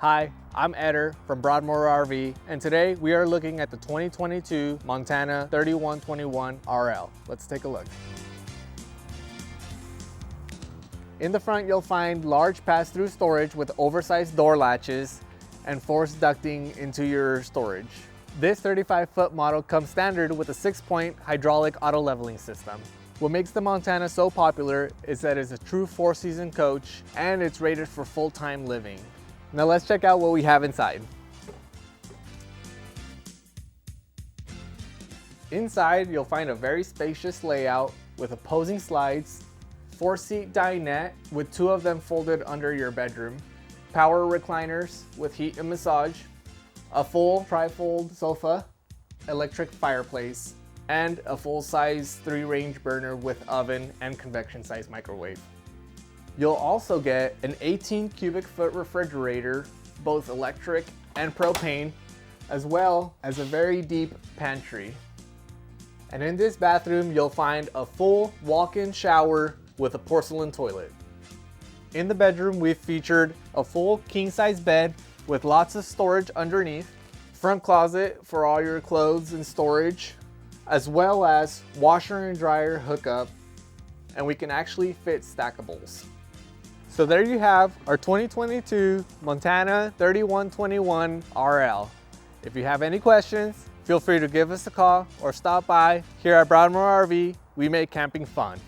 Hi, I'm Eder from Broadmoor RV, and today we are looking at the 2022 Montana 3121 RL. Let's take a look. In the front, you'll find large pass-through storage with oversized door latches and forced ducting into your storage. This 35-foot model comes standard with a 6-point hydraulic auto leveling system. What makes the Montana so popular is that it's a true 4-season coach and it's rated for full-time living. Now let's check out what we have inside. Inside, you'll find a very spacious layout with opposing slides, 4-seat dinette with 2 of them folded under your bedroom, power recliners with heat and massage, a full tri-fold sofa, electric fireplace, and a full-size 3-range burner with oven and convection-sized microwave. You'll also get an 18 cubic foot refrigerator, both electric and propane, as well as a very deep pantry. And in this bathroom, you'll find a full walk-in shower with a porcelain toilet. In the bedroom, we've featured a full king-size bed with lots of storage underneath, front closet for all your clothes and storage, as well as washer and dryer hookup, and we can actually fit stackables. So there you have our 2022 Montana 3121 RL. If you have any questions, feel free to give us a call or stop by. Here at Broadmoor RV, we make camping fun.